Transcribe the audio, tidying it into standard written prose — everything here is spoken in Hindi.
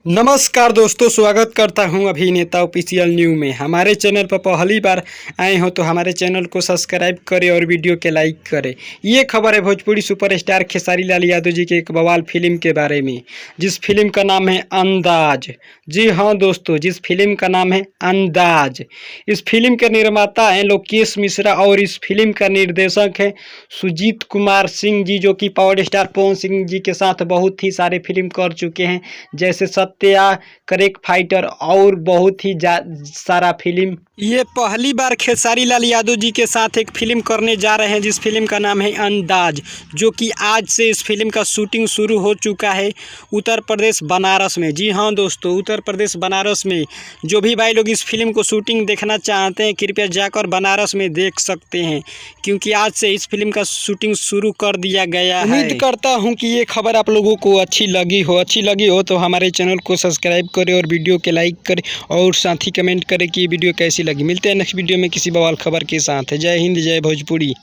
नमस्कार दोस्तों, स्वागत करता हूं अभिनेता ऑफिशियल न्यू में। हमारे चैनल पर पहली बार आए हो तो हमारे चैनल को सब्सक्राइब करें और वीडियो के लाइक करें। ये खबर है भोजपुरी सुपरस्टार खेसारी लाल यादव जी के एक बवाल फिल्म के बारे में, जिस फिल्म का नाम है अंदाज। जी हाँ दोस्तों, जिस फिल्म का नाम है अंदाज। इस फिल्म के निर्माता हैं लोकेश मिश्रा और इस फिल्म का निर्देशक है सुजीत कुमार सिंह जी, जो कि पावर स्टार पवन सिंह जी के साथ बहुत ही सारे फिल्म कर चुके हैं, जैसे सत्या, करेक्ट फाइटर और बहुत ही सारा फिल्म। ये पहली बार खेसारी लाल यादव जी के साथ एक फिल्म करने जा रहे हैं, जिस फिल्म का नाम है अंदाज, जो कि आज से इस फिल्म का शूटिंग शुरू हो चुका है उत्तर प्रदेश बनारस में। जी हाँ दोस्तों, उत्तर प्रदेश बनारस में। जो भी भाई लोग इस फिल्म को शूटिंग देखना चाहते हैं, कृपया जाकर बनारस में देख सकते हैं, क्योंकि आज से इस फिल्म का शूटिंग शुरू कर दिया गया है। उम्मीद करता हूँ कि ये खबर आप लोगों को अच्छी लगी हो तो हमारे चैनल को सब्सक्राइब करें और वीडियो के लाइक करें और साथ ही कमेंट करें कि ये वीडियो कैसी लगी। मिलते हैं नेक्स्ट वीडियो में किसी बवाल खबर के साथ। जय हिंद, जय भोजपुरी।